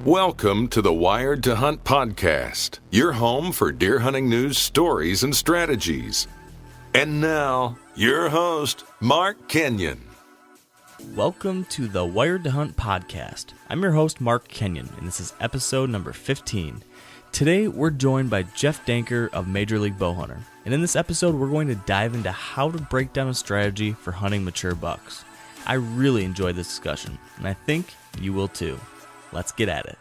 Welcome to the Wired to Hunt podcast, your home for deer hunting news, stories, and strategies. And now, your host, Mark Kenyon. Welcome to the Wired to Hunt podcast. I'm your host, Mark Kenyon, and this is episode number 15. Today, we're joined by Jeff Danker of Major League Bowhunter. And in this episode, we're going to dive into how to break down a strategy for hunting mature bucks. I really enjoyed this discussion, and I think you will too. Let's get at it.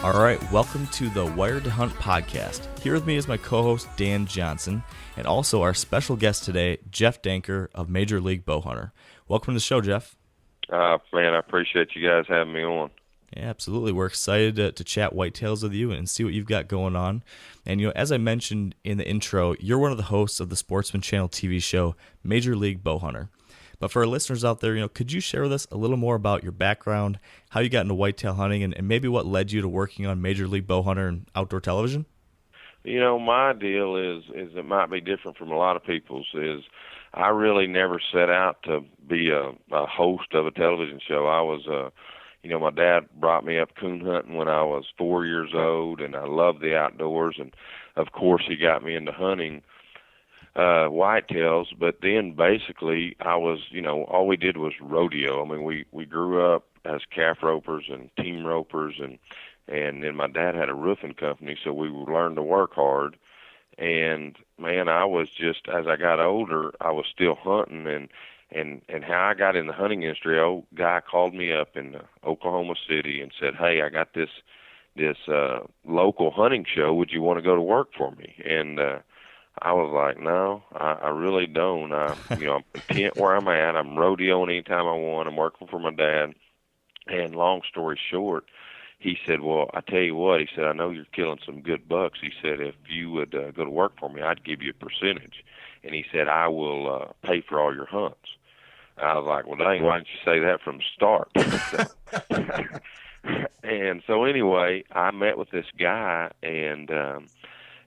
All right, welcome to the Wired to Hunt podcast. Here with me is my co-host, Dan Johnson, and also our special guest today, Jeff Danker of Major League Bowhunter. Welcome to the show, Jeff. Man, I appreciate you guys having me on. Yeah, absolutely. We're excited to chat whitetails with you and see what you've got going on. And, as I mentioned in the intro, you're one of the hosts of the Sportsman Channel TV show, Major League Bowhunter. But for our listeners out there, could you share with us a little more about your background, how you got into whitetail hunting, and maybe what led you to working on Major League Bowhunter and outdoor television? My deal is it might be different from a lot of people's, is I really never set out to be a host of a television show. I was, my dad brought me up coon hunting when I was 4 years old, and I loved the outdoors. And, of course, he got me into hunting whitetails, but then basically I was, all we did was rodeo. I mean, we grew up as calf ropers and team ropers, and then my dad had a roofing company, so we learned to work hard. And man, I was just, as I got older, I was still hunting, and how I got in the hunting industry, old guy called me up in Oklahoma City and said, "Hey, I got this local hunting show. Would you want to go to work for me?" And I was like, "No, I really don't. I'm content where I'm at. I'm rodeoing anytime I want. I'm working for my dad." And long story short, he said, "Well, I tell you what," he said, "I know you're killing some good bucks." He said, "If you would go to work for me, I'd give you a percentage." And he said, "I will pay for all your hunts." I was like, "Well, dang, why didn't you say that from the start?" And so anyway, I met with this guy, and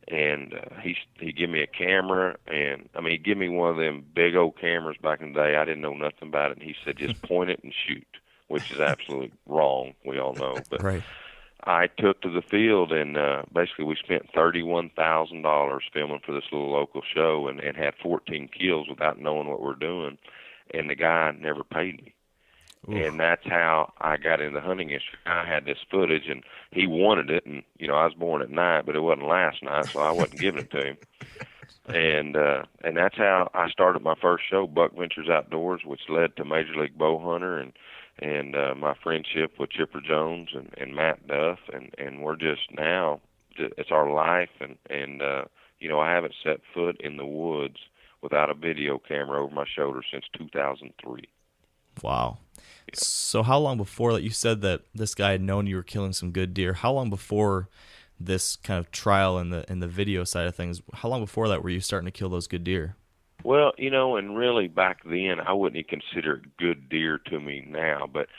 he gave me a camera, and he gave me one of them big old cameras back in the day. I didn't know nothing about it, and he said, "Just point it and shoot," which is absolutely wrong. We all know, but right. I took to the field, and basically we spent $31,000 filming for this little local show, and had 14 kills without knowing what we're doing, and the guy never paid me. Oof. And that's how I got in the hunting industry. I had this footage, and he wanted it, and I was born at night, but it wasn't last night, so I wasn't giving it to him. And that's how I started my first show, Buck Ventures Outdoors, which led to Major League Bowhunter, and my friendship with Chipper Jones and Matt Duff, and we're just now, it's our life, and I haven't set foot in the woods without a video camera over my shoulder since 2003. Wow. Yeah. So how long before, like you said that this guy had known you were killing some good deer, how long before this kind of trial in the video side of things, how long before that were you starting to kill those good deer? Well, and really back then, I wouldn't even consider it good deer to me now, but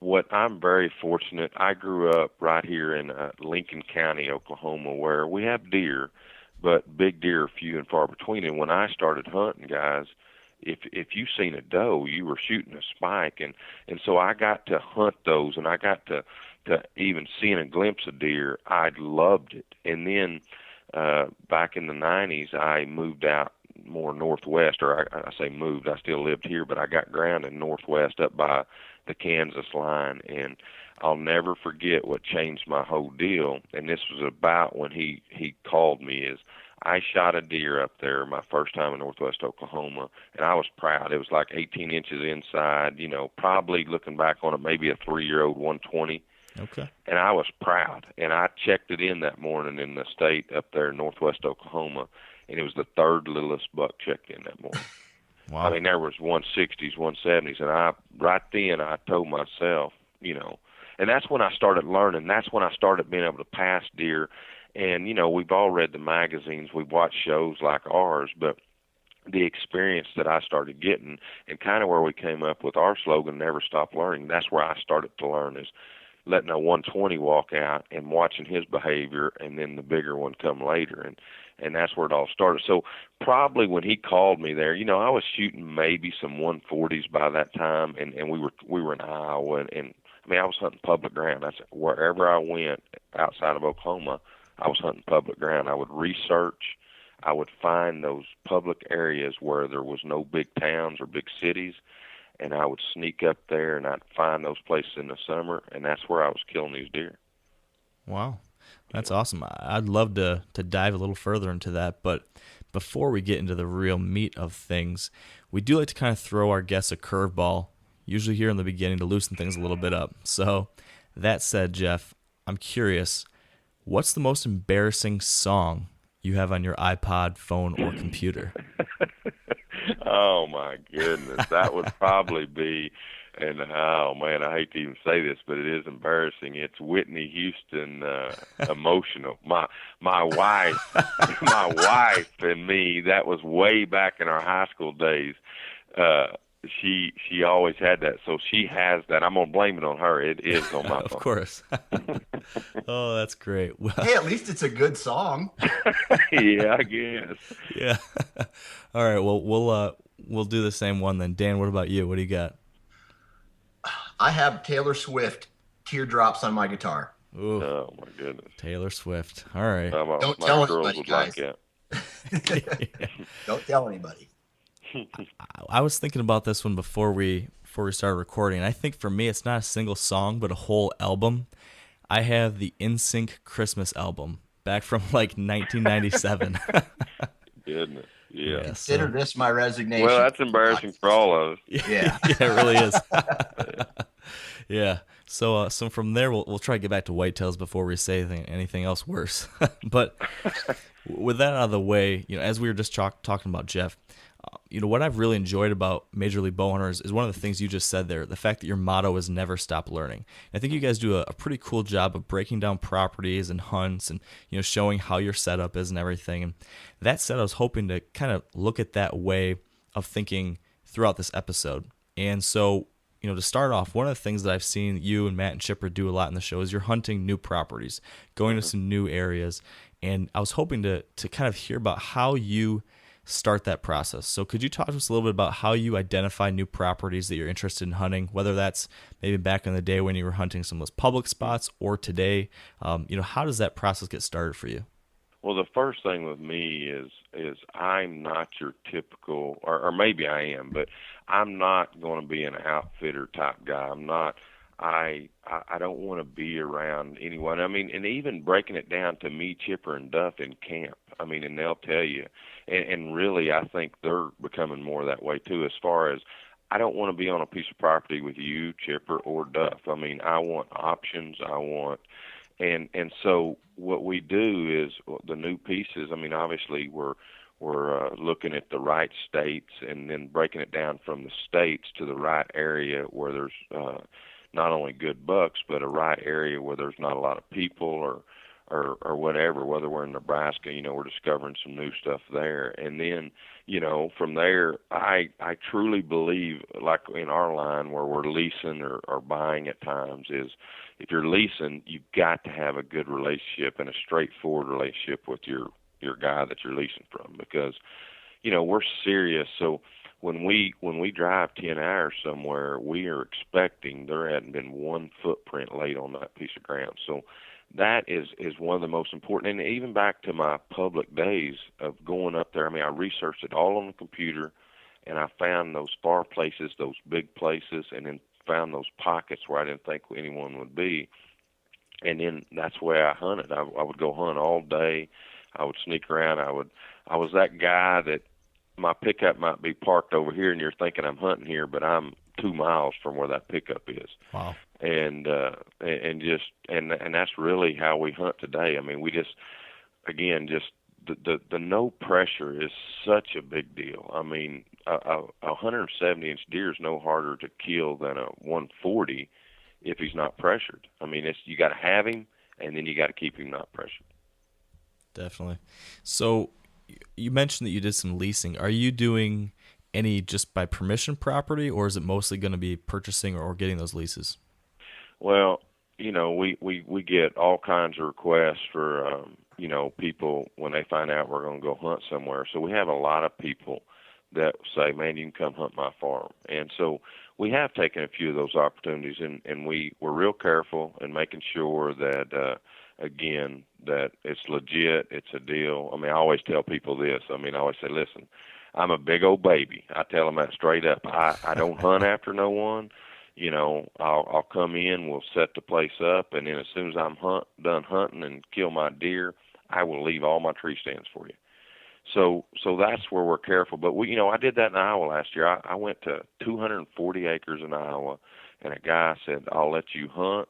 what I'm very fortunate, I grew up right here in Lincoln County, Oklahoma, where we have deer, but big deer are few and far between. And when I started hunting, guys, if you seen a doe, you were shooting a spike, and so I got to hunt those, and I got to even seeing a glimpse of deer. I loved it. And then back in the 90s, I moved out more northwest, or I say moved, I still lived here, but I got ground in northwest up by the Kansas line, and I'll never forget what changed my whole deal, and this was about when he called me, is I shot a deer up there my first time in northwest Oklahoma, and I was proud. It was like 18 inches inside, probably looking back on it, maybe a 3-year-old 120. Okay. And I was proud, and I checked it in that morning in the state up there in northwest Oklahoma, and it was the third littlest buck checked in that morning. Wow. There was 160s, 170s, and right then I told myself, and that's when I started learning. That's when I started being able to pass deer. And, we've all read the magazines, we've watched shows like ours, but the experience that I started getting, and kind of where we came up with our slogan, "Never Stop Learning," that's where I started to learn, is letting a 120 walk out and watching his behavior, and then the bigger one come later, and that's where it all started. So probably when he called me there, I was shooting maybe some 140s by that time, and we were in Iowa, and I mean, I was hunting public ground. That's wherever I went outside of Oklahoma, I was hunting public ground. I would research. I would find those public areas where there was no big towns or big cities, and I would sneak up there, and I'd find those places in the summer, and that's where I was killing these deer. Wow, that's awesome. I'd love to dive a little further into that, but before we get into the real meat of things, we do like to kind of throw our guests a curveball, usually here in the beginning to loosen things a little bit up. So that said, Jeff, I'm curious, what's the most embarrassing song you have on your iPod, phone, or computer? Oh, my goodness. That would probably be, and oh, man, I hate to even say this, but it is embarrassing. It's Whitney Houston, Emotional. My wife, my wife and me, that was way back in our high school days. She always had that, so she has that. I'm gonna blame it on her. It is on my phone. Of course. Oh, that's great. Well, hey, at least it's a good song. Yeah, I guess. Yeah. All right. Well, we'll do the same one then. Dan, what about you? What do you got? I have Taylor Swift, Teardrops on my guitar. Ooh, Oh my goodness. Taylor Swift. All right. Don't My tell girls anybody, would guys. like that. Don't tell anybody. I was thinking about this one before we started recording, and I think for me it's not a single song but a whole album. I have the NSYNC Christmas album back from like 1997. Goodness. Yeah. Consider this my resignation. Well, that's embarrassing for all of us. Yeah, it really is. Yeah. So from there, we'll try to get back to whitetails before we say anything else worse. But with that out of the way, as we were just talking about Jeff, what I've really enjoyed about Major League Bowhunter is one of the things you just said there, the fact that your motto is never stop learning. I think you guys do a pretty cool job of breaking down properties and hunts and, showing how your setup is and everything. And that said, I was hoping to kind of look at that way of thinking throughout this episode. And so, to start off, one of the things that I've seen you and Matt and Chipper do a lot in the show is you're hunting new properties, going to some new areas. And I was hoping to kind of hear about how you start that process. So could you talk to us a little bit about how you identify new properties that you're interested in hunting, whether that's maybe back in the day when you were hunting some of those public spots or today? How does that process get started for you? Well, the first thing with me is I'm not your typical, or maybe I am, but I'm not going to be an outfitter type guy. I'm not. I don't want to be around anyone. I mean, and even breaking it down to me, Chipper, and Duff in camp. I mean, and they'll tell you. And really, I think they're becoming more that way too. As far as I don't want to be on a piece of property with you, Chipper, or Duff. I mean, I want options. And so what we do is the new pieces. I mean, obviously we're looking at the right states and then breaking it down from the states to the right area where there's not only good bucks, but a right area where there's not a lot of people or whatever, whether we're in Nebraska, we're discovering some new stuff there. And then, from there, I truly believe, like in our line where we're leasing or buying at times, is if you're leasing, you've got to have a good relationship and a straightforward relationship with your guy that you're leasing from, because, we're serious. So when we drive 10 hours somewhere, we are expecting there hadn't been one footprint laid on that piece of ground. So that is one of the most important. And even back to my public days of going up there, I mean, I researched it all on the computer, and I found those far places, those big places, and then found those pockets where I didn't think anyone would be. And then that's the way I hunted. I would go hunt all day. I would sneak around. I was that guy that my pickup might be parked over here, and you're thinking I'm hunting here, but I'm 2 miles from where that pickup is. Wow. And that's really how we hunt today. I mean, we just the no pressure is such a big deal. I mean, a 170-inch deer is no harder to kill than a 140 if he's not pressured. I mean, you got to have him, and then you got to keep him not pressured. Definitely. So you mentioned that you did some leasing. Are you doing any just by permission property, or is it mostly going to be purchasing or getting those leases? Well, we get all kinds of requests for, people when they find out we're going to go hunt somewhere. So we have a lot of people that say, man, you can come hunt my farm. And so we have taken a few of those opportunities, and we're real careful in making sure that, again, that it's legit, it's a deal. I mean, I always tell people this. I mean, I always say, listen, I'm a big old baby. I tell them that straight up. I don't hunt after no one. I'll come in, we'll set the place up, and then as soon as I'm done hunting and kill my deer, I will leave all my tree stands for you. So that's where we're careful. But I did that in Iowa last year. I went to 240 acres in Iowa, and a guy said, I'll let you hunt.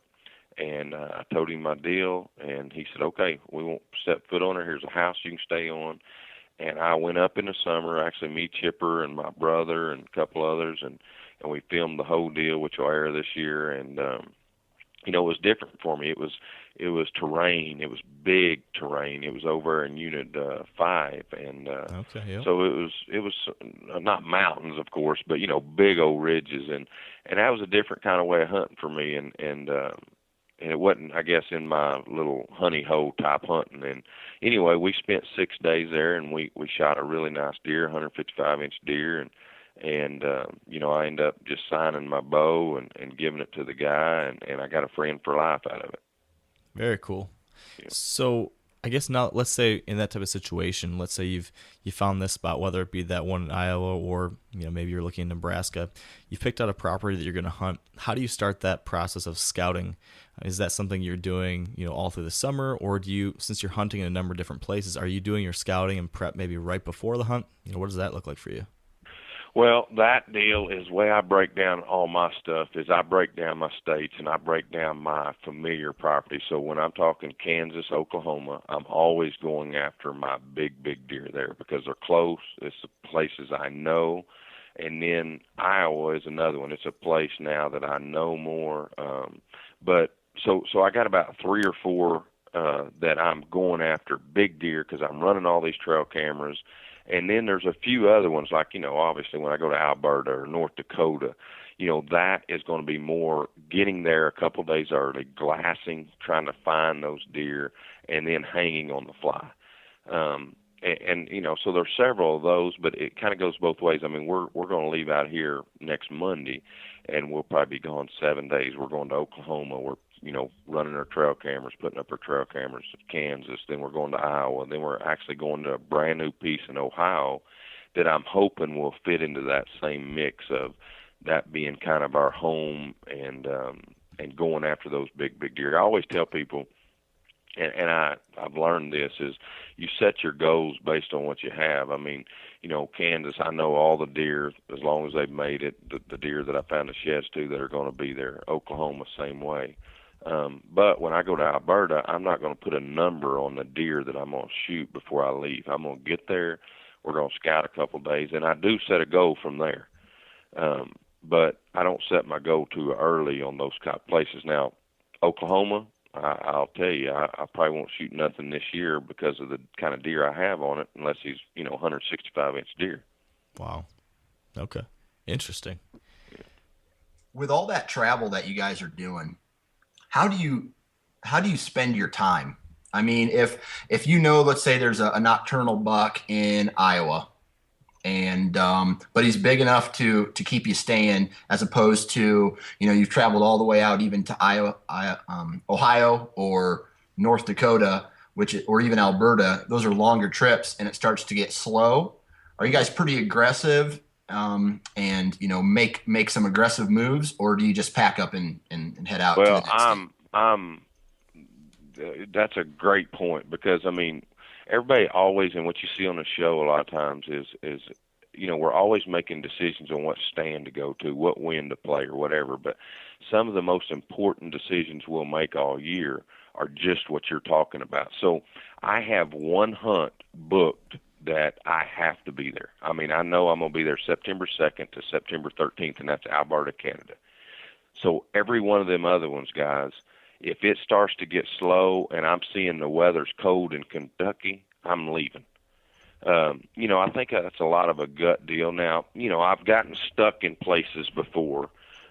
And I told him my deal, and he said, okay, we won't step foot on it. Here's a house you can stay on. And I went up in the summer, actually me, Chipper, and my brother, and a couple others, and we filmed the whole deal, which will air this year. And it was different for me. It was terrain. It was big terrain. It was over in Unit 5, and okay, yeah. So it was not mountains, of course, but big old ridges, and that was a different kind of way of hunting for me, and it wasn't, I guess, in my little honey hole type hunting. And anyway, we spent 6 days there, and we shot a really nice deer, 155-inch deer, and I ended up just signing my bow and giving it to the guy, and I got a friend for life out of it. Very cool. Yeah. So I guess now, let's say in that type of situation, let's say you found this spot, whether it be that one in Iowa or maybe you're looking in Nebraska, you've picked out a property that you're going to hunt. How do you start that process of scouting? Is that something you're doing all through the summer, or do you, since you're hunting in a number of different places, are you doing your scouting and prep maybe right before the hunt? What does that look like for you? Well, that deal is the way I break down all my stuff is I break down my states and I break down my familiar property. So when I'm talking Kansas, Oklahoma, I'm always going after my big deer there because they're close. It's the places I know. And then Iowa is another one. It's a place now that I know more. But so I got about 3 or 4 that I'm going after big deer because I'm running all these trail cameras. And then there's a few other ones, like, obviously when I go to Alberta or North Dakota, that is going to be more getting there a couple of days early, glassing, trying to find those deer, and then hanging on the fly. So there's several of those, but it kind of goes both ways. I mean, we're going to leave out here next Monday, and we'll probably be gone 7 days. We're going to Oklahoma. We're running our trail cameras, putting up our trail cameras in Kansas. Then we're going to Iowa. Then we're actually going to a brand new piece in Ohio that I'm hoping will fit into that same mix of that being kind of our home and going after those big deer. I always tell people, and I've learned this, is you set your goals based on what you have. I mean, Kansas, I know all the deer, as long as they've made it, the deer that I found the sheds to that are going to be there. Oklahoma, same way. But when I go to Alberta, I'm not going to put a number on the deer that I'm going to shoot before I leave. I'm going to get there. We're going to scout a couple of days, and I do set a goal from there. But I don't set my goal too early on those kind of places. Now, Oklahoma, I'll tell you, I probably won't shoot nothing this year because of the kind of deer I have on it, unless he's 165-inch deer. Wow. Okay. Interesting. With all that travel that you guys are doing, how do you spend your time? I mean, if let's say there's a nocturnal buck in Iowa, and but he's big enough to keep you staying, as opposed to you've traveled all the way out even to Ohio or North Dakota, or even Alberta. Those are longer trips, and it starts to get slow. Are you guys pretty aggressive and make some aggressive moves, or do you just pack up and head out? Well, to the next day? That's a great point, because I mean, everybody always, and what you see on the show a lot of times is we're always making decisions on what stand to go to, what wind to play, or whatever. But some of the most important decisions we'll make all year are just what you're talking about. So I have one hunt booked that I have to be there. I mean, I know I'm going to be there September 2nd to September 13th, and that's Alberta, Canada. So every one of them other ones, guys, if it starts to get slow and I'm seeing the weather's cold in Kentucky, I'm leaving. I think that's a lot of a gut deal. Now, I've gotten stuck in places before,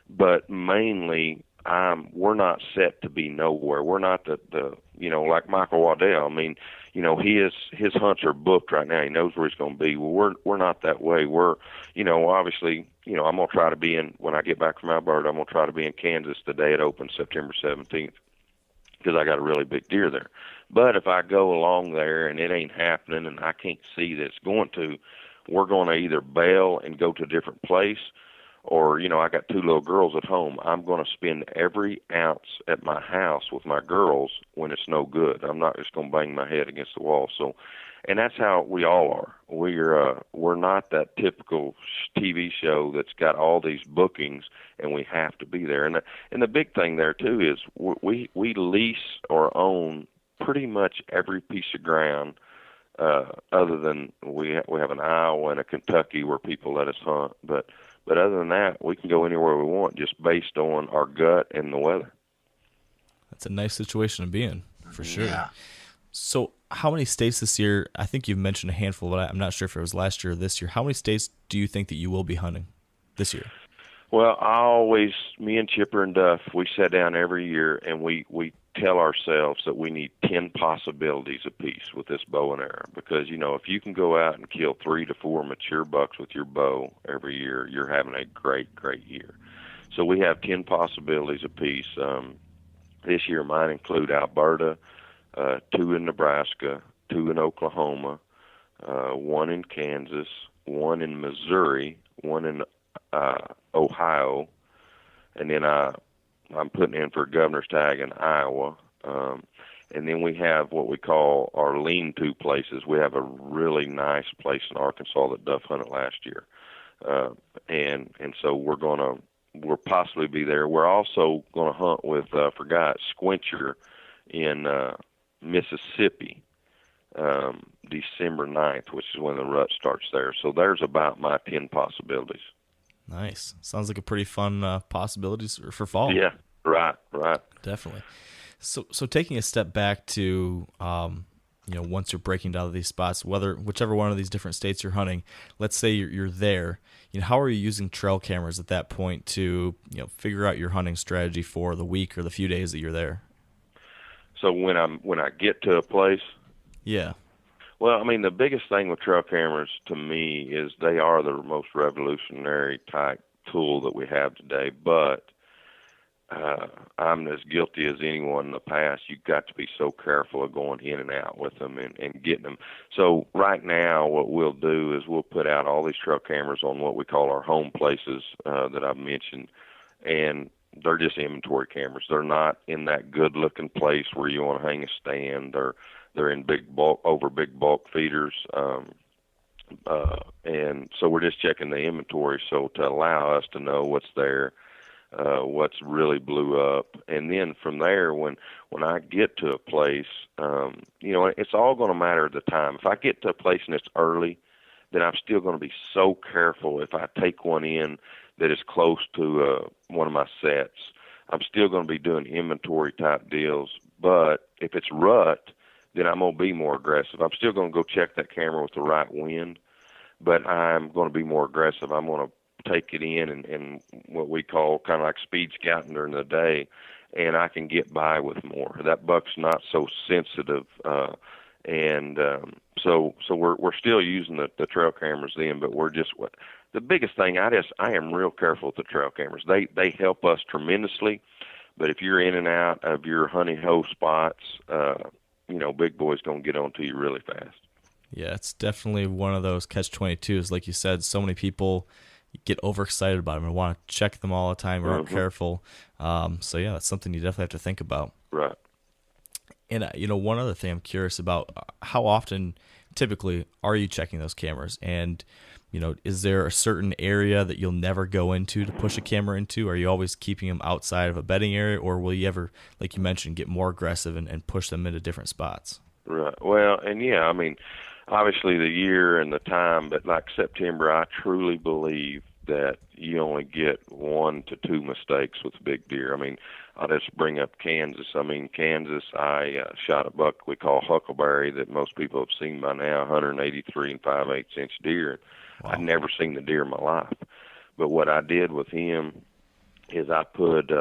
but mainly we're not set to be nowhere. We're not the like Michael Waddell. I mean, his hunts are booked right now. He knows where he's going to be. Well, we're not that way. We're, obviously, I'm going to try to be when I get back from Alberta, I'm going to try to be in Kansas the day it opens, September 17th, because I got a really big deer there. But if I go along there and it ain't happening and I can't see that it's going to, we're going to either bail and go to a different place, or, I got 2 little girls at home. I'm going to spend every ounce at my house with my girls when it's no good. I'm not just going to bang my head against the wall. So, and that's how we all are. We're not that typical TV show that's got all these bookings and we have to be there. And the big thing there too is we lease or own pretty much every piece of ground, other than we have an Iowa and a Kentucky where people let us hunt, but other than that, we can go anywhere we want just based on our gut and the weather. That's a nice situation to be in, for sure. Yeah. So how many states this year? I think you've mentioned a handful, but I'm not sure if it was last year or this year. How many states do you think that you will be hunting this year? Well, me and Chipper and Duff, we sit down every year and we tell ourselves that we need 10 possibilities apiece with this bow and arrow, because if you can go out and kill 3 to 4 mature bucks with your bow every year, you're having a great year. So we have 10 possibilities apiece. This year mine include Alberta, 2 in Nebraska, 2 in Oklahoma, 1 in Kansas, 1 in Missouri, 1 in Ohio, and then I'm putting in for governor's tag in Iowa. And then we have what we call our lean-to places. We have a really nice place in Arkansas that Duff hunted last year. And so we'll possibly be there. We're also going to hunt with, Squincher in Mississippi, December 9th, which is when the rut starts there. So there's about my 10 possibilities. Nice. Sounds like a pretty fun possibilities for fall. Yeah, right. Definitely. So taking a step back to, once you're breaking down these spots, whichever one of these different states you're hunting, let's say you're there, how are you using trail cameras at that point to, figure out your hunting strategy for the week or the few days that you're there? So when I get to a place? Yeah. Well, I mean, the biggest thing with trail cameras to me is they are the most revolutionary type tool that we have today, but I'm as guilty as anyone in the past. You've got to be so careful of going in and out with them and getting them. So right now what we'll do is we'll put out all these trail cameras on what we call our home places that I've mentioned, and they're just inventory cameras. They're not in that good-looking place where you want to hang a stand. They're in big bulk feeders, and so we're just checking the inventory so to allow us to know what's there, what's really blew up, and then from there, when I get to a place, it's all going to matter at the time. If I get to a place and it's early, then I'm still going to be so careful. If I take one in that is close to one of my sets, I'm still going to be doing inventory type deals. But if it's rut, then I'm going to be more aggressive. I'm still going to go check that camera with the right wind, but I'm going to be more aggressive. I'm going to take it in and what we call kind of like speed scouting during the day, and I can get by with more. That buck's not so sensitive, so we're still using the trail cameras then, but the biggest thing, I am real careful with the trail cameras. They help us tremendously, but if you're in and out of your honey hole spots, big boy's going to get onto you really fast. Yeah, it's definitely one of those catch-22s. Like you said, so many people get overexcited about them and want to check them all the time or aren't careful. So, yeah, that's something you definitely have to think about. Right. And, one other thing I'm curious about, how often typically are you checking those cameras? And, is there a certain area that you'll never go into to push a camera into? Are you always keeping them outside of a bedding area, or will you ever, like you mentioned, get more aggressive and push them into different spots? Right. Well, and yeah, I mean, obviously the year and the time, but like September, I truly believe that you only get 1 to 2 mistakes with big deer. I mean, I'll just bring up Kansas. Kansas, I shot a buck we call huckleberry that most people have seen by now, 183 5/8 inch deer. Wow. I'd never seen the deer in my life. But what I did with him is I put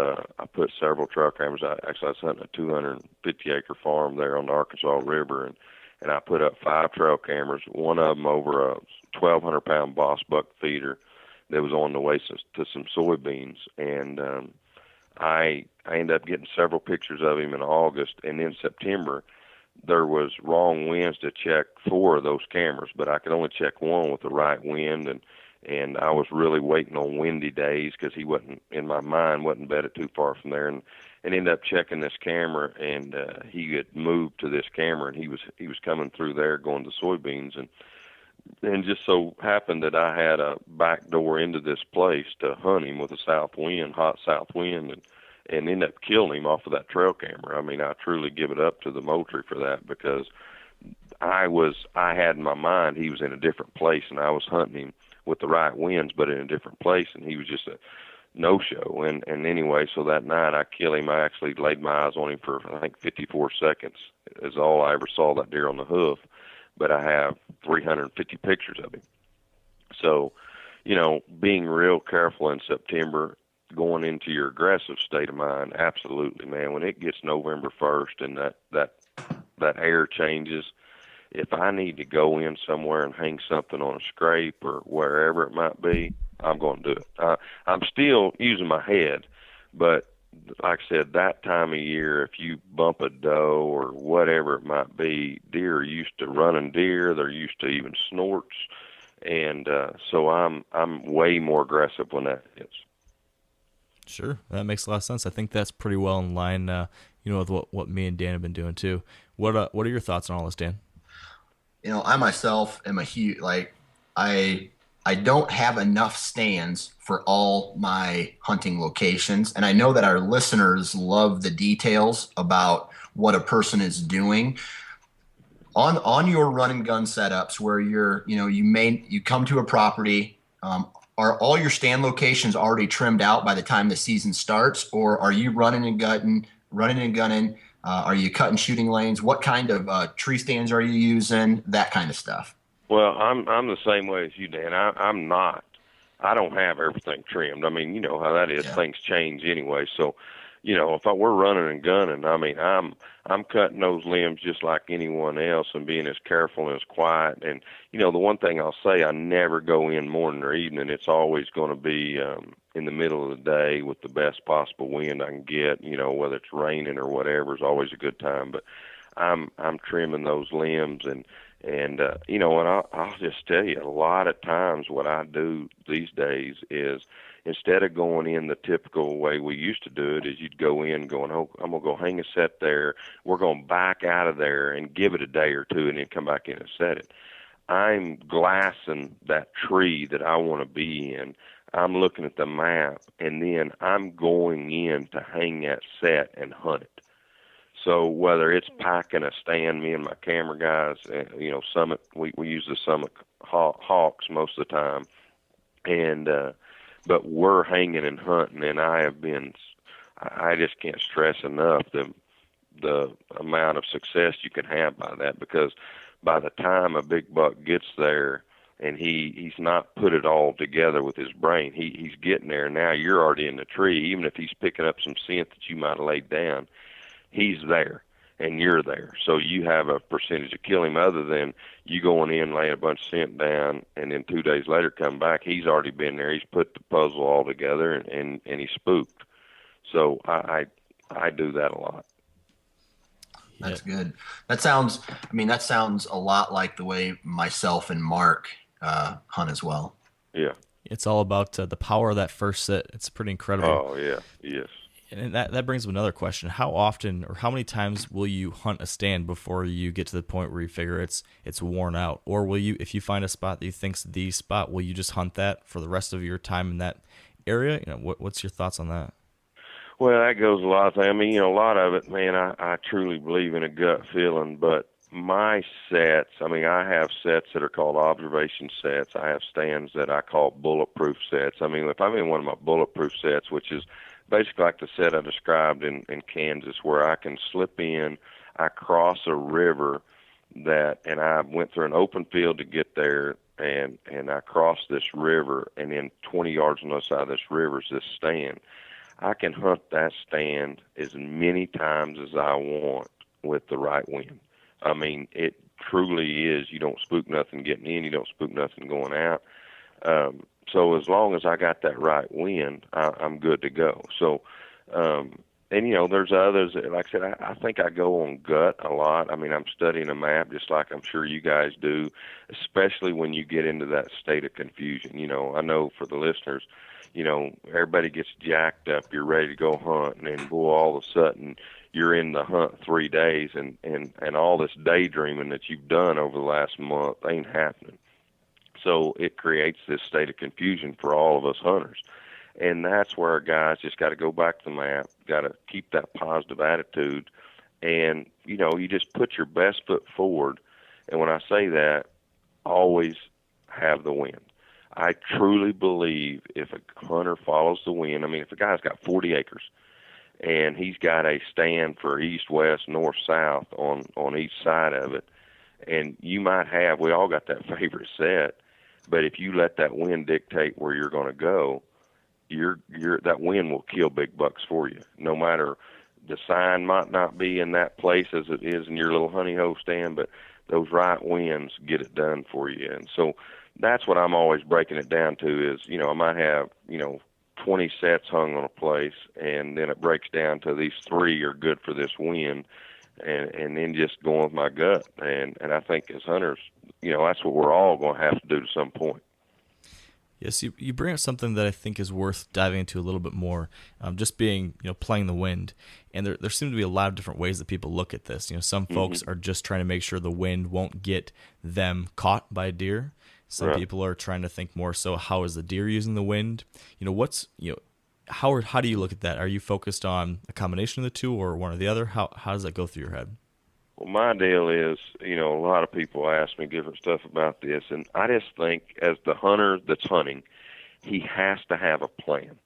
several trail cameras. I was hunting a 250-acre farm there on the Arkansas River, and I put up 5 trail cameras, one of them over a 1,200-pound boss buck feeder that was on the way to some soybeans, and I ended up getting several pictures of him in August, and in September there was wrong winds to check 4 of those cameras, but I could only check one with the right wind, and I was really waiting on windy days because he wasn't, in my mind, wasn't bedded too far from there, and ended up checking this camera, and he had moved to this camera, and he was coming through there going to soybeans, and just so happened that I had a back door into this place to hunt him with a south wind, hot south wind, and ended up killing him off of that trail camera. I mean, I truly give it up to the Moultrie for that, because I had in my mind he was in a different place, and I was hunting him with the right winds, but in a different place, and he was just a no-show. And anyway, so that night I killed him. I actually laid my eyes on him for, I think, 54 seconds is all I ever saw that deer on the hoof, but I have 350 pictures of him. So, being real careful in September, going into your aggressive state of mind, absolutely, man. When it gets November 1st and that air changes, if I need to go in somewhere and hang something on a scrape or wherever it might be, I'm going to do it. I'm still using my head, but like I said, that time of year, if you bump a doe or whatever it might be, deer are used to running deer. They're used to even snorts, and so I'm way more aggressive when that hits. Sure, that makes a lot of sense. I think that's pretty well in line, with what me and Dan have been doing too. What are your thoughts on all this, Dan? I myself am a huge, I don't have enough stands for all my hunting locations. And I know that our listeners love the details about what a person is doing. On your run and gun setups where you come to a property, are all your stand locations already trimmed out by the time the season starts, or are you running and gunning? Are you cutting shooting lanes? What kind of tree stands are you using? That kind of stuff. Well, I'm the same way as you, Dan. I'm not. I don't have everything trimmed. I mean, you know how that is. Yeah. Things change anyway. So, if we're running and gunning, I mean, I'm cutting those limbs just like anyone else and being as careful and as quiet. And, the one thing I'll say, I never go in morning or evening. It's always going to be in the middle of the day with the best possible wind I can get, whether it's raining or whatever is always a good time. But I'm trimming those limbs and I'll just tell you, a lot of times what I do these days is, instead of going in the typical way we used to do it, is you'd go in going, oh, I'm going to go hang a set there. We're going to back out of there and give it a day or two and then come back in and set it. I'm glassing that tree that I want to be in. I'm looking at the map, and then I'm going in to hang that set and hunt it. So whether it's packing a stand, me and my camera guys, Summit, we use the Summit Hawks most of the time, and but we're hanging and hunting, and I just can't stress enough the amount of success you can have by that, because by the time a big buck gets there and he's not put it all together with his brain, he's getting there. Now you're already in the tree, even if he's picking up some scent that you might have laid down. He's there, and you're there. So you have a percentage of kill him, other than you going in, laying a bunch of scent down, and then 2 days later come back. He's already been there. He's put the puzzle all together, and he's spooked. So I do that a lot. That's good. That sounds a lot like the way myself and Mark hunt as well. Yeah. It's all about the power of that first sit. It's pretty incredible. Oh, yeah. Yes. And that brings up another question. How often or how many times will you hunt a stand before you get to the point where you figure it's worn out? Or will you, if you find a spot that you think's the spot, will you just hunt that for the rest of your time in that area? What's your thoughts on that? Well, that goes a lot of things. I mean, a lot of it, man, I truly believe in a gut feeling, but my sets, I have sets that are called observation sets. I have stands that I call bulletproof sets. If I'm in one of my bulletproof sets, which is basically like the set I described in Kansas, where I can slip in, I cross a river and I went through an open field to get there, and I crossed this river, and then 20 yards on the other side of this river is this stand. I can hunt that stand as many times as I want with the right wind. I mean, it truly is. You don't spook nothing getting in. You don't spook nothing going out. So as long as I got that right wind, I'm good to go. So, and, you know, there's others, like I said, I think I go on gut a lot. I mean, I'm studying a map just like I'm sure you guys do, especially when you get into that state of confusion. You know, I know for the listeners, you know, everybody gets jacked up. You're ready to go hunt, and then, boy, all of a sudden you're in the hunt 3 days, and all this daydreaming that you've done over the last month ain't happening. So it creates this state of confusion for all of us hunters. And that's where guys just got to go back to the map, got to keep that positive attitude. And, you know, you just put your best foot forward. And when I say that, always have the wind. I truly believe if a hunter follows the wind, I mean, if a guy's got 40 acres and he's got a stand for east, west, north, south on each side of it, and you might have, we all got that favorite set, but if you let that wind dictate where you're going to go, that wind will kill big bucks for you. No matter, the sign might not be in that place as it is in your little honey hole stand, but those right winds get it done for you. And so that's what I'm always breaking it down to is, you know, I might have, you know, 20 sets hung on a place, and then it breaks down to these 3 are good for this wind, and then just going with my gut. And I think as hunters, you know, that's what we're all going to have to do to some point. Yes, you bring up something that I think is worth diving into a little bit more, just being, you know, playing the wind. And there seem to be a lot of different ways that people look at this. You know, some folks are just trying to make sure the wind won't get them caught by a deer. Some people are trying to think more so, how is the deer using the wind? You know, how do you look at that? Are you focused on a combination of the two or one or the other? How does that go through your head? Well, my deal is, you know, a lot of people ask me different stuff about this, and I just think as the hunter that's hunting, he has to have a plan.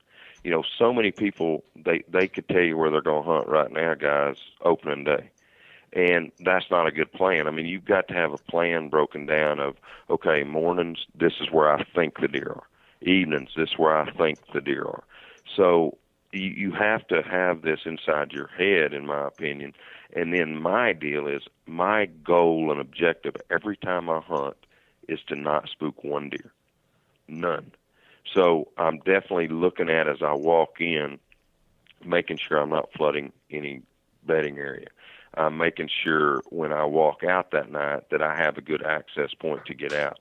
You know, so many people, they could tell you where they're going to hunt right now, guys, opening day. And that's not a good plan. I mean, you've got to have a plan broken down of, okay, mornings, this is where I think the deer are. Evenings, this is where I think the deer are. So you have to have this inside your head, in my opinion. And then my deal is, my goal and objective every time I hunt is to not spook one deer. None. So I'm definitely looking at, as I walk in, making sure I'm not flooding any bedding area. I'm making sure when I walk out that night that I have a good access point to get out.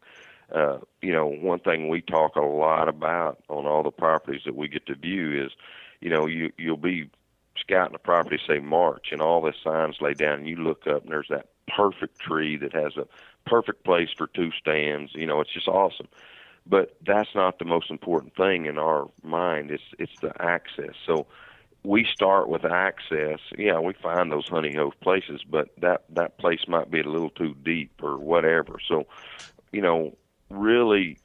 You know, one thing we talk a lot about on all the properties that we get to view is, you know, you'll be scouting a property, say March, and all the signs lay down, and you look up and there's that perfect tree that has a perfect place for 2 stands. You know, it's just awesome. But that's not the most important thing in our mind. It's the access. So we start with access. Yeah, we find those honey hole places, but that place might be a little too deep or whatever. So, you know, really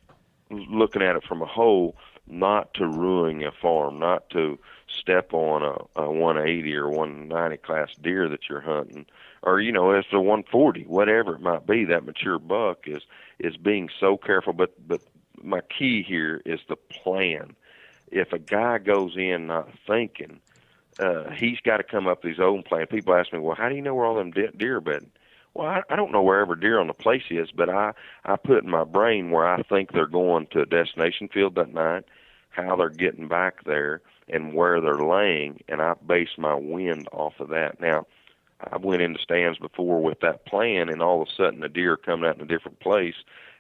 looking at it from a whole, not to ruin a farm, not to step on a 180 or 190 class deer that you're hunting, or, you know, it's a 140, whatever it might be. That mature buck is being so careful. But my key here is the plan. If a guy goes in not thinking, he's got to come up with his own plan. People ask me, well, how do you know where all them deer are bedding? Well, I don't know where every deer on the place is, but I put in my brain where I think they're going to a destination field that night, how they're getting back there, and where they're laying, and I base my wind off of that. Now, I went into stands before with that plan, and all of a sudden the deer coming out in a different place,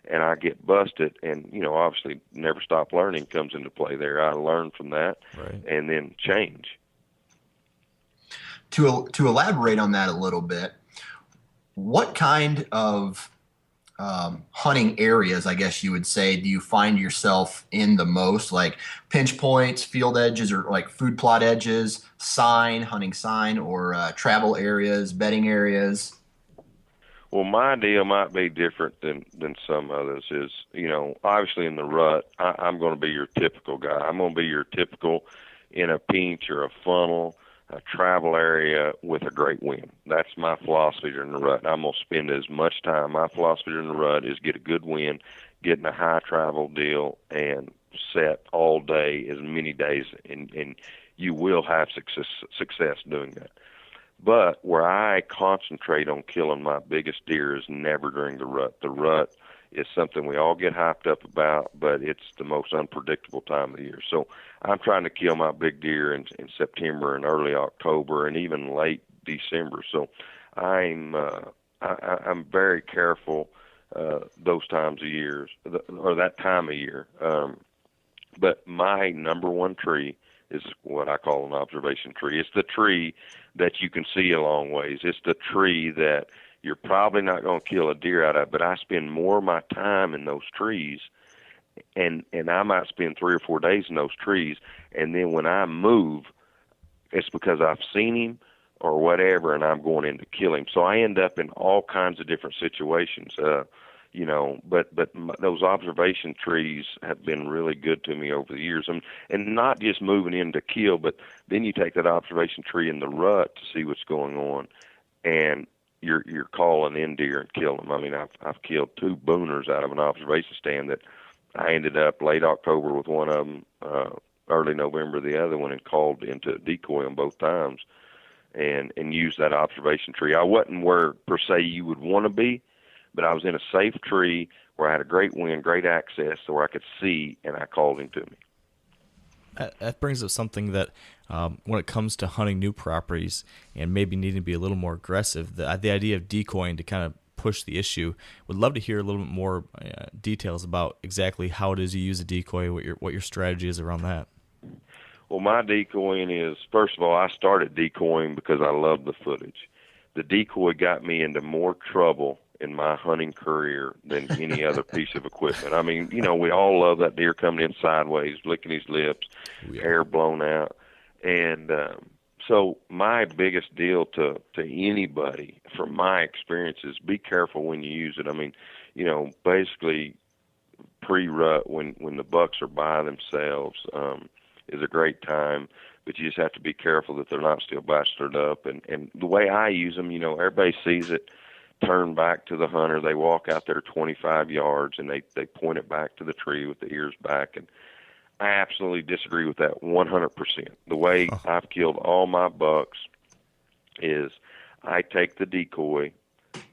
and I get busted. And, you know, obviously never stop learning comes into play there. I learn from that, and then change. To elaborate on that a little bit, what kind of hunting areas, I guess you would say, do you find yourself in the most? Like pinch points, field edges, or like food plot edges, hunting sign, or travel areas, bedding areas? Well, my deal might be different than some others. Is, you know, obviously in the rut, I'm going to be your typical guy. I'm going to be your typical in a pinch or a funnel, a travel area with a great wind. That's my philosophy during the rut. I'm going to spend as much time. My philosophy during the rut is get a good wind, get in a high travel deal, and set all day, as many days. And you will have success doing that. But where I concentrate on killing my biggest deer is never during the rut. The rut is something we all get hyped up about, but it's the most unpredictable time of the year. So I'm trying to kill my big deer in September and early October and even late December. So I'm very careful those times of years, or that time of year. But my number one tree is what I call an observation tree. It's the tree that you can see a long ways. It's the tree that you're probably not going to kill a deer out of, but I spend more of my time in those trees, and I might spend 3 or 4 days in those trees, and then when I move, it's because I've seen him or whatever, and I'm going in to kill him. So I end up in all kinds of different situations, but those observation trees have been really good to me over the years, and not just moving in to kill, but then you take that observation tree in the rut to see what's going on, and you're calling in deer and killing them. I mean, I've killed 2 booners out of an observation stand that I ended up late October with one of them, early November the other one, and called into a decoy on both times, and used that observation tree. I wasn't where per se you would want to be, but I was in a safe tree where I had a great wind, great access, so where I could see, and I called him to me. That brings up something that when it comes to hunting new properties and maybe needing to be a little more aggressive, the idea of decoying to kind of push the issue. Would love to hear a little bit more details about exactly how it is you use a decoy, what your strategy is around that. Well, my decoying is, first of all, I started decoying because I love the footage. The decoy got me into more trouble in my hunting career than any other piece of equipment. I mean, we all love that deer coming in sideways, licking his lips, hair blown out. And so my biggest deal to anybody, from my experience, is be careful when you use it. I mean, basically pre-rut, when the bucks are by themselves, is a great time, but you just have to be careful that they're not still bastard up. And the way I use them, everybody sees it, turn back to the hunter. They walk out there 25 yards, and they point it back to the tree with the ears back. And I absolutely disagree with that 100%. The way I've killed all my bucks is I take the decoy,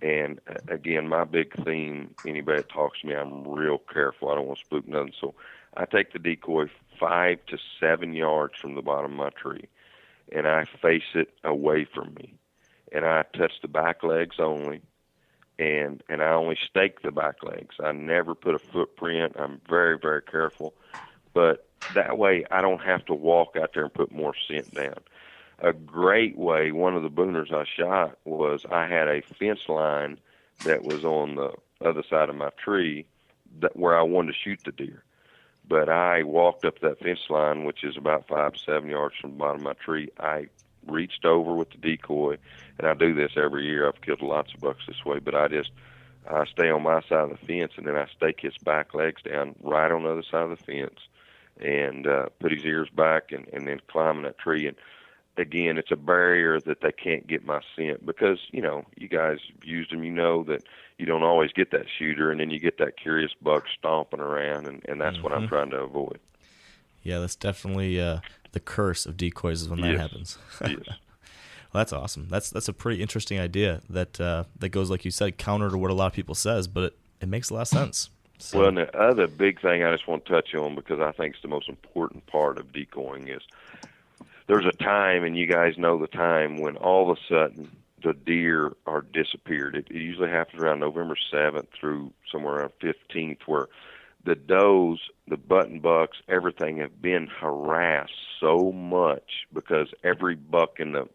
and again, my big theme, anybody that talks to me, I'm real careful. I don't want to spook nothing. So I take the decoy 5 to 7 yards from the bottom of my tree, and I face it away from me. And I touch the back legs only, and I only stake the back legs. I never put a footprint. I'm very, very careful. But that way I don't have to walk out there and put more scent down. A great way, one of the booners I shot was I had a fence line that was on the other side of my tree where I wanted to shoot the deer. But I walked up that fence line, which is about 5 to 7 yards from the bottom of my tree. I reached over with the decoy, and I do this every year. I've killed lots of bucks this way, but I stay on my side of the fence, and then I stake his back legs down right on the other side of the fence, and put his ears back, and then climb in that tree. And again, it's a barrier that they can't get my scent, because you guys have used them. That you don't always get that shooter, and then you get that curious buck stomping around, and that's what I'm trying to avoid. Yeah, that's definitely the curse of decoys is when that happens. Yes. Well, that's awesome. That's a pretty interesting idea that goes, like you said, counter to what a lot of people says, but it makes a lot of sense. So. Well, and the other big thing I just want to touch on, because I think it's the most important part of decoying, is there's a time, and you guys know the time, when all of a sudden the deer are disappeared. It usually happens around November 7th through somewhere around 15th, where the does, the button bucks, everything have been harassed so much because every buck in the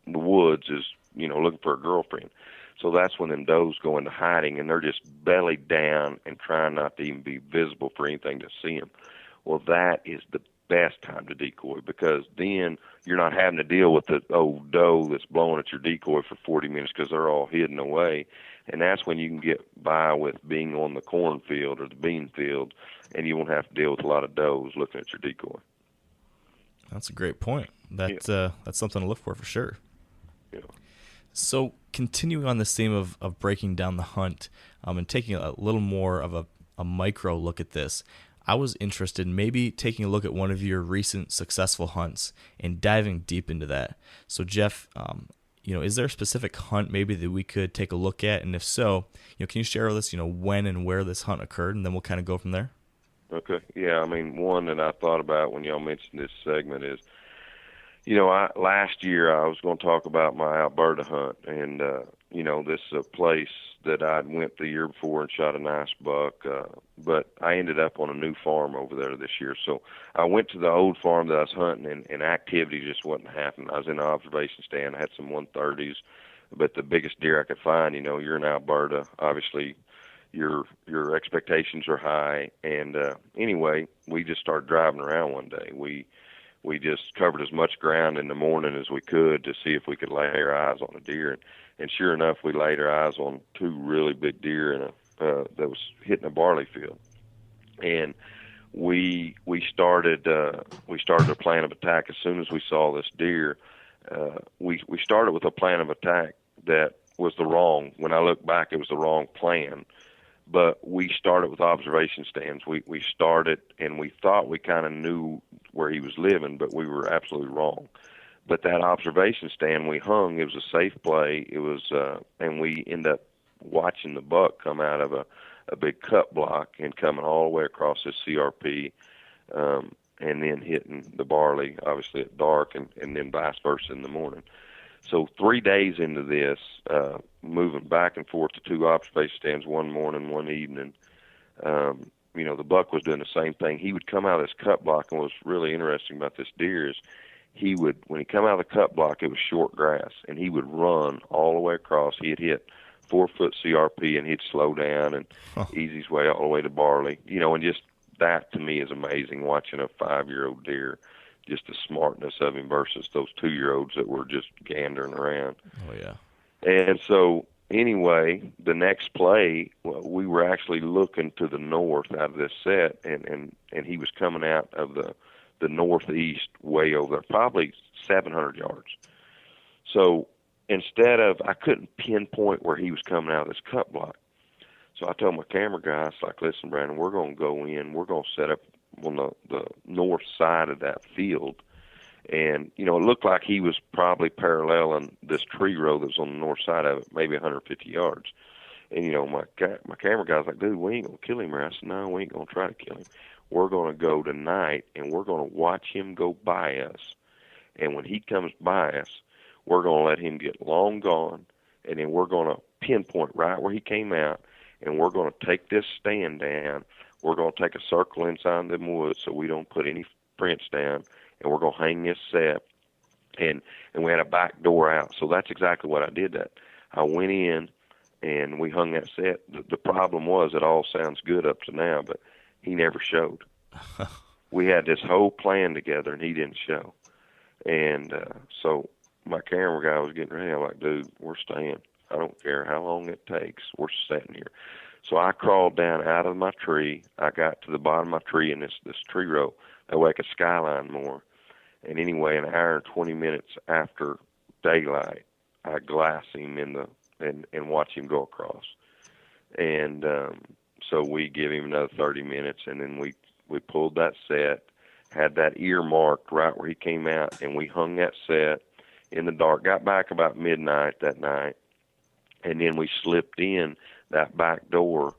woods is, looking for a girlfriend. So that's when them does go into hiding, and they're just belly down and trying not to even be visible for anything to see them. Well, that is the best time to decoy, because then you're not having to deal with the old doe that's blowing at your decoy for 40 minutes because they're all hidden away. And that's when you can get by with being on the cornfield or the bean field, and you won't have to deal with a lot of does looking at your decoy. That's a great point. That's something to look for sure. Yeah. So continuing on this theme of breaking down the hunt and taking a little more of a micro look at this, I was interested in maybe taking a look at one of your recent successful hunts and diving deep into that. So Jeff, is there a specific hunt maybe that we could take a look at? And if so, can you share with us, when and where this hunt occurred, and then we'll kind of go from there? Okay. Yeah, I mean, one that I thought about when y'all mentioned this segment is, last year I was going to talk about my Alberta hunt, and this is a place that I went the year before and shot a nice buck, but I ended up on a new farm over there this year. So I went to the old farm that I was hunting, and activity just wasn't happening. I was in an observation stand. I had some 130s, but the biggest deer I could find, you're in Alberta, obviously your expectations are high. And anyway, we just started driving around one day. We just covered as much ground in the morning as we could to see if we could lay our eyes on a deer. And sure enough, we laid our eyes on two really big deer that was hitting a barley field. And we started a plan of attack as soon as we saw this deer. We started with a plan of attack that was when I look back, it was the wrong plan. But we started with observation stands. We started, and we thought we kind of knew where he was living, but we were absolutely wrong. But that observation stand we hung, it was a safe play. It was, and we ended up watching the buck come out of a big cut block and coming all the way across this CRP, and then hitting the barley, obviously at dark, and then vice versa in the morning. So 3 days into this, moving back and forth to two observation stands, one morning, one evening, the buck was doing the same thing. He would come out of this cut block, and what's really interesting about this deer is when he come out of the cut block, it was short grass, and he would run all the way across. He'd hit 4-foot CRP, and he'd slow down and ease his way all the way to barley. And just that to me is amazing, watching a 5-year-old deer, just the smartness of him versus those 2-year-olds that were just gandering around. Oh, yeah. And so anyway, the next play, we were actually looking to the north out of this set, and he was coming out of the northeast way over there, probably 700 yards. So instead of, I couldn't pinpoint where he was coming out of this cut block. So I told my camera guy, I was like, listen, Brandon, we're going to go in, we're going to set up on the north side of that field. And, it looked like he was probably paralleling this tree row that was on the north side of it, maybe 150 yards. And, my camera guy's like, dude, we ain't going to kill him here. I said, no, we ain't going to try to kill him. We're going to go tonight, and we're going to watch him go by us. And when he comes by us, we're going to let him get long gone, and then we're going to pinpoint right where he came out, and we're going to take this stand down. We're going to take a circle inside the woods so we don't put any prints down, and we're going to hang this set. And we had a back door out. So that's exactly what I did. I went in, and we hung that set. The problem was it all sounds good up to now, but he never showed. We had this whole plan together, and he didn't show. And so my camera guy was getting ready. I'm like, dude, we're staying. I don't care how long it takes. We're sitting here. So I crawled down out of my tree. I got to the bottom of my tree in this tree row. That way I could skyline more. And anyway, an hour and 20 minutes after daylight, I glass him and watch him go across. And so we give him another 30 minutes, and then we pulled that set, had that ear marked right where he came out, and we hung that set in the dark. Got back about midnight that night, and then we slipped in that back door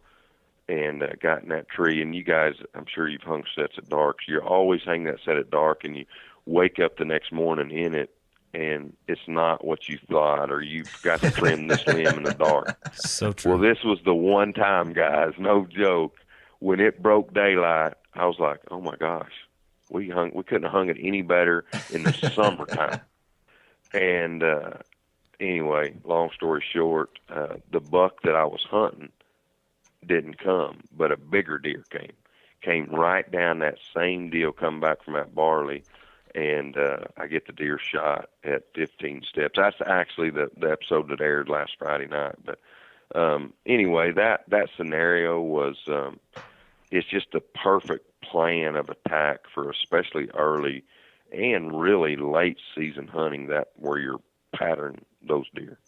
and got in that tree. And you guys, I'm sure you've hung sets at dark. So you're always hanging that set at dark, and you wake up the next morning in it, and it's not what you thought, or you forgot to trim this limb in the dark. So true. Well, this was the one time, guys, no joke, when it broke daylight, I was like, oh my gosh, we couldn't have hung it any better in the summertime. And anyway, long story short, the buck that I was hunting didn't come, but a bigger deer came right down that same deal, coming back from that barley. And I get the deer shot at 15 steps. That's actually the episode that aired last Friday night. But anyway, that scenario was it's just the perfect plan of attack for especially early and really late season hunting, that where you're patterning those deer.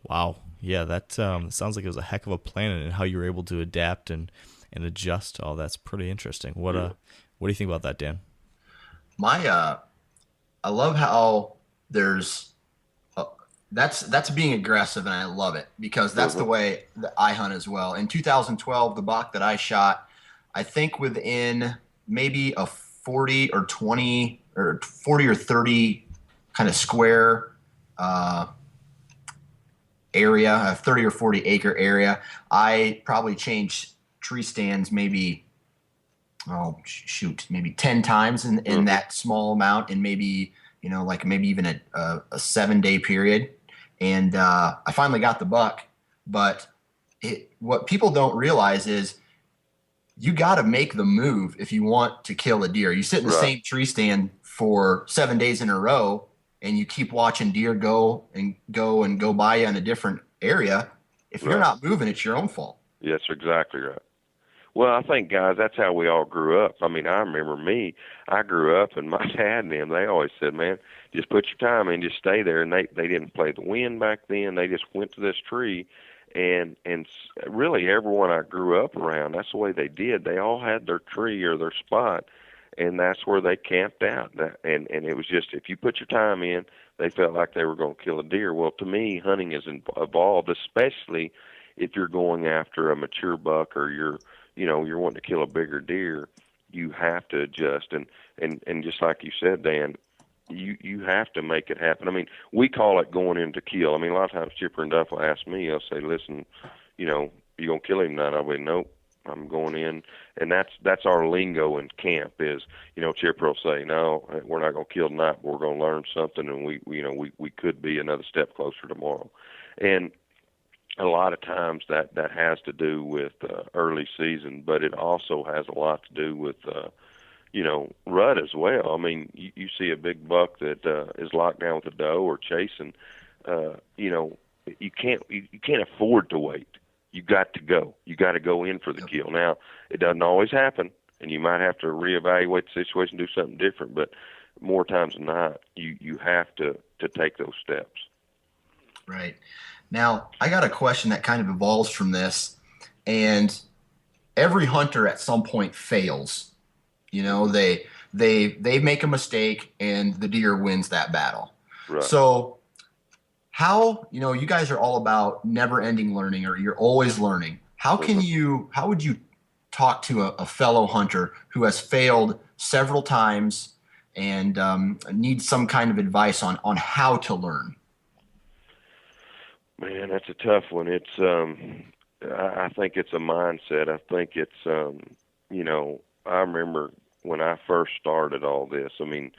Wow. Yeah, that sounds like it was a heck of a plan, and how you were able to adapt and and adjust. Oh, that's pretty interesting. What do you think about that, Dan? I love how there's that's being aggressive, and I love it because that's the way that I hunt as well. In 2012, the buck that I shot, I think within maybe a 40 or 20 or 40 or 30 kind of square area, a 30 or 40 acre area, I probably changed tree stands maybe, maybe 10 times in that small amount, and maybe, maybe even a 7-day period. And I finally got the buck, but what people don't realize is you got to make the move if you want to kill a deer. You sit in the same tree stand for 7 days in a row, and you keep watching deer go by you in a different area. If you're not moving, it's your own fault. Yes, exactly right. Well, I think, guys, that's how we all grew up. I mean, I remember I grew up, and my dad and them, they always said, man, just put your time in, just stay there. And they didn't play the wind back then. They just went to this tree. And really everyone I grew up around, that's the way they did. They all had their tree or their spot, and that's where they camped out. And it was just, if you put your time in, they felt like they were going to kill a deer. Well, to me, hunting has evolved, especially if you're going after a mature buck or you're wanting to kill a bigger deer. You have to adjust. And just like you said, Dan, you have to make it happen. I mean, we call it going in to kill. I mean, a lot of times Chipper and Duff will ask me, they'll say, listen, you going to kill him tonight? I'll be, nope, I'm going in. And that's our lingo in camp is, Chipper will say, no, we're not going to kill tonight, but we're going to learn something, and we could be another step closer tomorrow. And a lot of times that has to do with early season, but it also has a lot to do with rut as well. I mean, you see a big buck that is locked down with a doe or chasing. You can't afford to wait. You got to go. You got to go in for the kill. Now, it doesn't always happen, and you might have to reevaluate the situation, do something different. But more times than not, you have to take those steps. Right. Now, I got a question that kind of evolves from this, and every hunter at some point fails. They make a mistake, and the deer wins that battle. Right. So how, you guys are all about never-ending learning, or you're always learning. How would you talk to a fellow hunter who has failed several times and needs some kind of advice on how to learn? Man, that's a tough one. It's, I think it's a mindset. I think it's, I remember when I first started all this, I mean,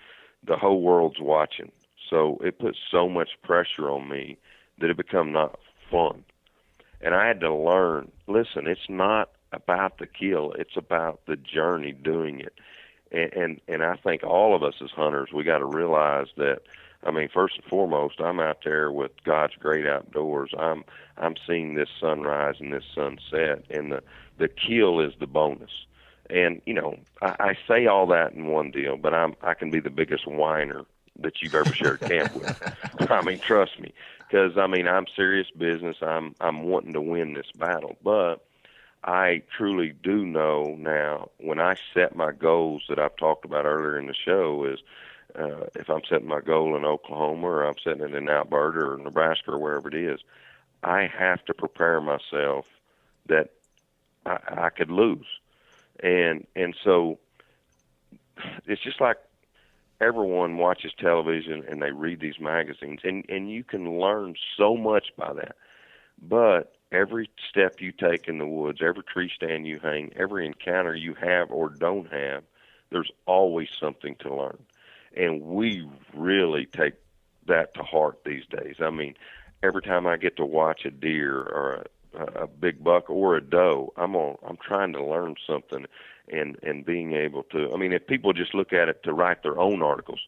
the whole world's watching. So it put so much pressure on me that it become not fun. And I had to learn, listen, it's not about the kill. It's about the journey doing it. And I think all of us as hunters, we got to realize that, I mean, first and foremost, I'm out there with God's great outdoors. I'm seeing this sunrise and this sunset, and the kill is the bonus. And, I say all that in one deal, but I can be the biggest whiner that you've ever shared camp with. I mean, trust me, because, I mean, I'm serious business. I'm wanting to win this battle, but I truly do know now when I set my goals that I've talked about earlier in the show is, if I'm setting my goal in Oklahoma or I'm setting it in Alberta or Nebraska or wherever it is, I have to prepare myself that I could lose. And so it's just like everyone watches television and they read these magazines, and you can learn so much by that. But every step you take in the woods, every tree stand you hang, every encounter you have or don't have, there's always something to learn. And we really take that to heart these days. I mean, every time I get to watch a deer or a big buck or a doe, I'm trying to learn something and being able to, I mean, if people just look at it to write their own articles,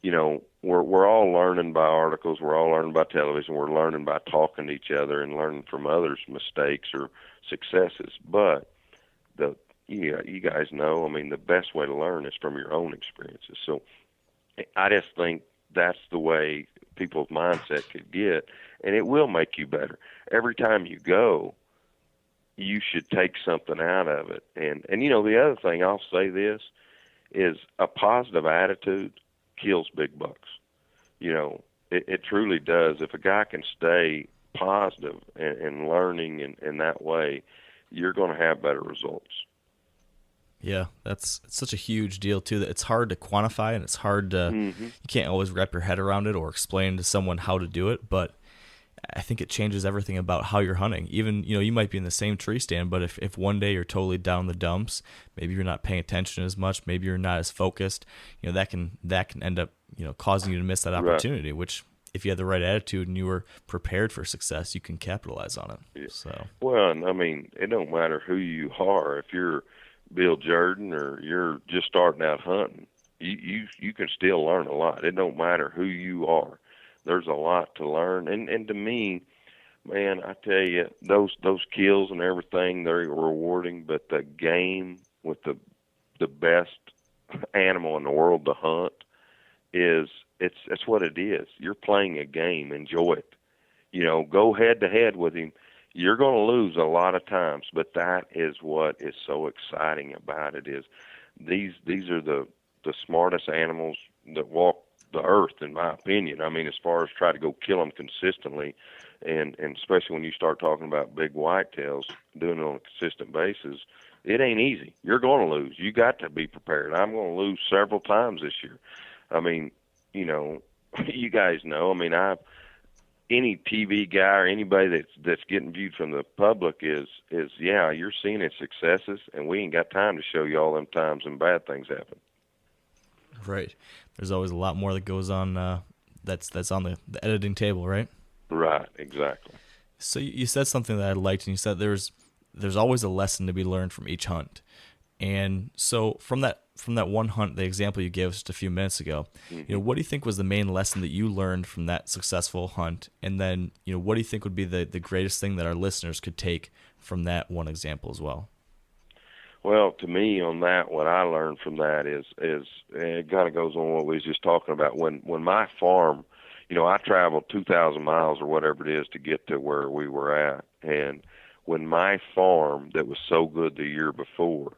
we're all learning by articles, we're all learning by television, we're learning by talking to each other and learning from others' mistakes or successes. But you guys know, I mean, the best way to learn is from your own experiences. So I just think that's the way people's mindset could get, and it will make you better. Every time you go, you should take something out of it. And you know, the other thing I'll say this is a positive attitude kills big bucks. You know, it truly does. If a guy can stay positive and learning in that way, you're going to have better results. Yeah, it's such a huge deal too that it's hard to quantify, and it's hard to you can't always wrap your head around it or explain to someone how to do it, but I think it changes everything about how you're hunting. Even, you know, you might be in the same tree stand, but if one day you're totally down the dumps, maybe you're not paying attention as much, maybe you're not as focused, you know, that can end up, you know, causing you to miss that opportunity, right. Which if you had the right attitude and you were prepared for success, you can capitalize on it. Yeah. So, well, I mean, it don't matter who you are. If you're Bill Jordan or you're just starting out hunting, you can still learn a lot. It don't matter who you are. There's a lot to learn, and to me, man, I tell you, those kills and everything, they're rewarding. But the game with the best animal in the world to hunt it's what it is. You're playing a game. Enjoy it. You know, go head to head with him. You're going to lose a lot of times, but that is what is so exciting about it. Is these are the smartest animals that walk the earth, in my opinion. I mean, as far as try to go kill them consistently, and especially when you start talking about big whitetails, doing it on a consistent basis, it ain't easy. You're going to lose. You got to be prepared. I'm going to lose several times this year. I mean, you know, you guys know. I mean, any TV guy or anybody that's getting viewed from the public is yeah, you're seeing its successes, and we ain't got time to show you all them times when bad things happen. Right. There's always a lot more that goes on that's on the editing table, right? Right, exactly. So you said something that I liked, and you said there's always a lesson to be learned from each hunt. And so from that one hunt, the example you gave us just a few minutes ago, you know, what do you think was the main lesson that you learned from that successful hunt? And then, you know, what do you think would be the greatest thing that our listeners could take from that one example as well? Well, to me on that, what I learned from that is it kind of goes on what we was just talking about. When my farm, you know, I traveled 2,000 miles or whatever it is to get to where we were at. And when my farm that was so good the year before,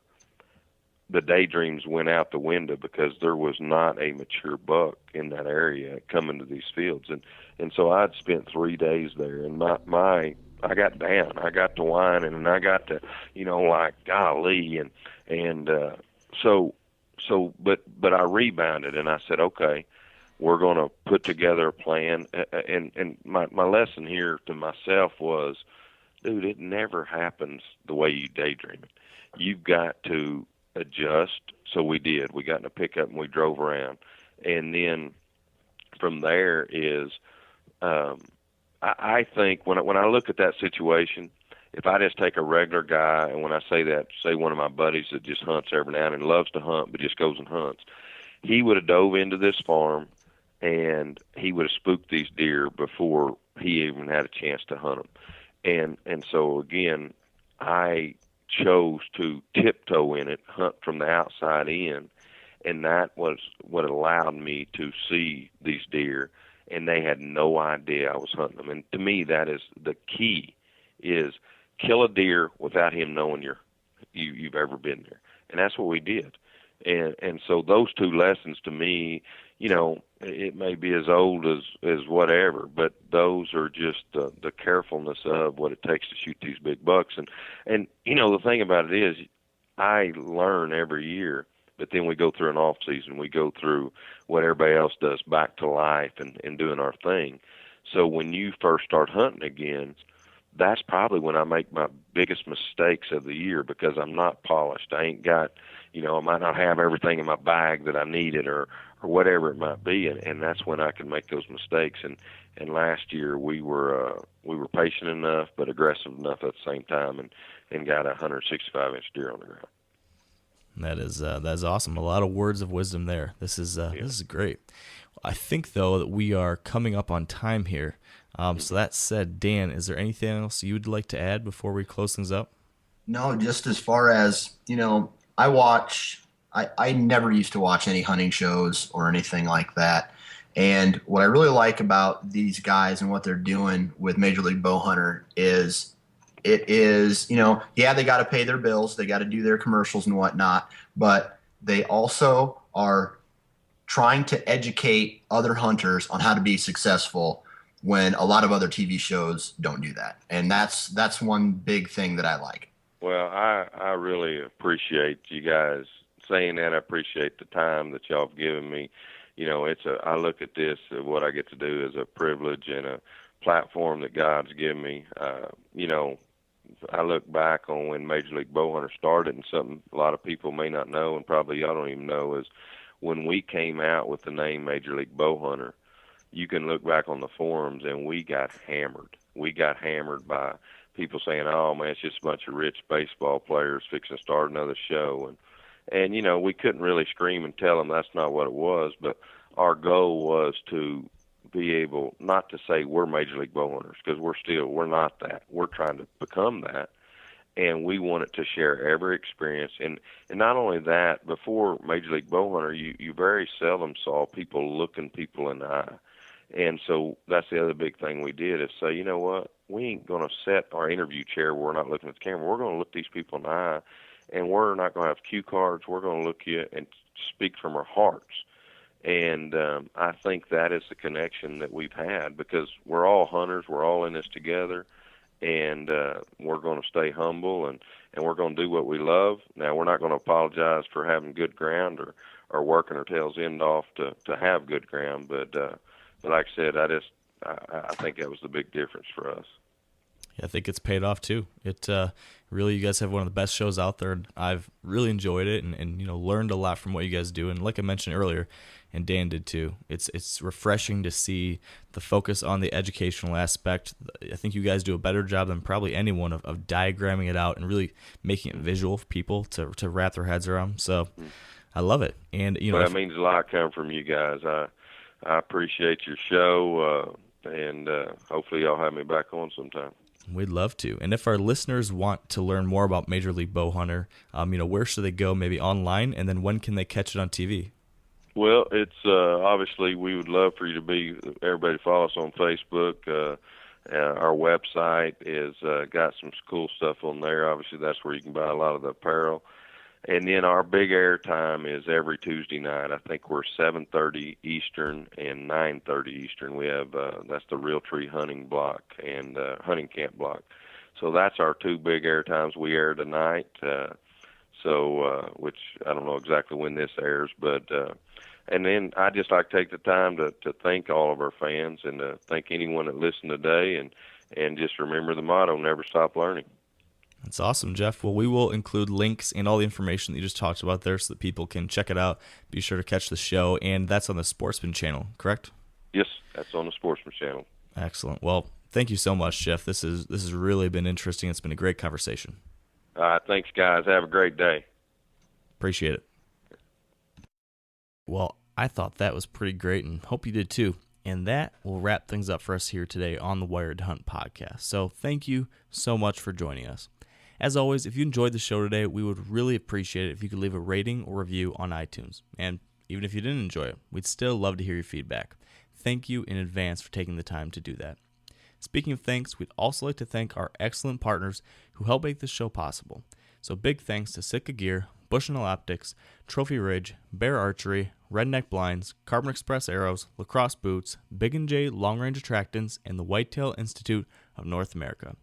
the daydreams went out the window because there was not a mature buck in that area coming to these fields. And so I'd spent 3 days there, and I got down. I got to whining, and I got to, you know, like, golly. But I rebounded, and I said, okay, we're going to put together a plan. And my lesson here to myself was, dude, it never happens the way you daydream it. You've got to adjust. So we did. We got in a pickup, and we drove around. And then from there is, I think when I look at that situation, if I just take a regular guy, and when I say that, say one of my buddies that just hunts every now and then, loves to hunt, but just goes and hunts, he would have dove into this farm, and he would have spooked these deer before he even had a chance to hunt them. And so, again, I chose to tiptoe in it, hunt from the outside in, and that was what allowed me to see these deer, and they had no idea I was hunting them. And to me, that is the key, is kill a deer without him knowing you've ever been there. And that's what we did. And so those two lessons to me, you know, it may be as old as whatever, but those are just the carefulness of what it takes to shoot these big bucks. And you know, the thing about it is, I learn every year, but then we go through an off season. We go through what everybody else does, back to life and doing our thing. So when you first start hunting again, that's probably when I make my biggest mistakes of the year, because I'm not polished. I ain't got, you know, I might not have everything in my bag that I needed or whatever it might be, and that's when I can make those mistakes. And last year we were patient enough but aggressive enough at the same time, and got a 165-inch deer on the ground. That is awesome. A lot of words of wisdom there. This is great. I think though that we are coming up on time here. So that said, Dan, is there anything else you'd like to add before we close things up? No, just as far as, you know, I never used to watch any hunting shows or anything like that. And what I really like about these guys and what they're doing with Major League Bowhunter is It is, yeah, they got to pay their bills. They got to do their commercials and whatnot, but they also are trying to educate other hunters on how to be successful when a lot of other TV shows don't do that. And that's one big thing that I like. Well, I really appreciate you guys saying that. I appreciate the time that y'all have given me. I look at this, what I get to do is a privilege and a platform that God's given me. I look back on when Major League Bowhunter started, and something a lot of people may not know, and probably y'all don't even know, is when we came out with the name Major League Bowhunter. You can look back on the forums, and we got hammered. We got hammered by people saying, "Oh man, it's just a bunch of rich baseball players fixing to start another show," and we couldn't really scream and tell them that's not what it was. But our goal was to be able not to say we're Major League Bowhunters, because we're not that. We're trying to become that, and we wanted to share every experience. And not only that, before Major League Bowhunter, you very seldom saw people looking people in the eye. And so that's the other big thing we did, is say, you know what, we ain't going to set our interview chair where we're not looking at the camera. We're going to look these people in the eye, and we're not going to have cue cards. We're going to look you and speak from our hearts. And I think that is the connection that we've had, because we're all hunters. We're all in this together, and we're going to stay humble, and we're going to do what we love. Now, we're not going to apologize for having good ground or working our tails end off to have good ground, but like I said, I think that was the big difference for us. Yeah, I think it's paid off too. It really, you guys have one of the best shows out there. I've really enjoyed it and learned a lot from what you guys do. And like I mentioned earlier, and Dan did too, it's refreshing to see the focus on the educational aspect. I think you guys do a better job than probably anyone of diagramming it out and really making it visual for people to wrap their heads around. So I love it. And that means a lot coming from you guys. I appreciate your show, and hopefully y'all have me back on sometime. We'd love to. And if our listeners want to learn more about Major League Bowhunter, where should they go? Maybe online, and then when can they catch it on TV? Well, it's obviously we would love for you to everybody follow us on Facebook. Our website is got some cool stuff on there. Obviously, that's where you can buy a lot of the apparel. And then our big air time is every Tuesday night. I think we're 7:30 Eastern and 9:30 Eastern. We have that's the Realtree hunting block and hunting camp block. So that's our two big air times. We air tonight, which I don't know exactly when this airs, but and then I just like to take the time to thank all of our fans and to thank anyone that listened today, and just remember the motto: never stop learning. That's awesome, Jeff. Well, we will include links and all the information that you just talked about there so that people can check it out. Be sure to catch the show, and that's on the Sportsman Channel, correct? Yes, that's on the Sportsman Channel. Excellent. Well, thank you so much, Jeff. This has really been interesting. It's been a great conversation. All right, thanks, guys. Have a great day. Appreciate it. Well, I thought that was pretty great, and hope you did too. And that will wrap things up for us here today on the Wired Hunt podcast. So thank you so much for joining us. As always, if you enjoyed the show today, we would really appreciate it if you could leave a rating or review on iTunes. And even if you didn't enjoy it, we'd still love to hear your feedback. Thank you in advance for taking the time to do that. Speaking of thanks, we'd also like to thank our excellent partners who help make this show possible. So big thanks to Sitka Gear, Bushnell Optics, Trophy Ridge, Bear Archery, Redneck Blinds, Carbon Express Arrows, Lacrosse Boots, Big & J Long Range Attractants, and the Whitetail Institute of North America.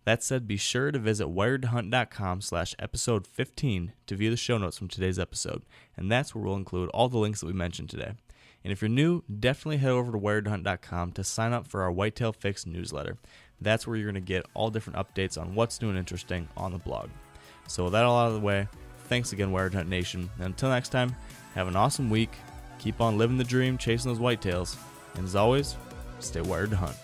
That said, be sure to visit wiredhunt.com/episode 15 to view the show notes from today's episode, and that's where we'll include all the links that we mentioned today. And if you're new, definitely head over to wiredhunt.com to sign up for our Whitetail Fix newsletter. That's where you're going to get all different updates on what's new and interesting on the blog. So with that all out of the way, thanks again, Wired Hunt Nation. And until next time, have an awesome week. Keep on living the dream, chasing those whitetails. And as always, stay wired to hunt.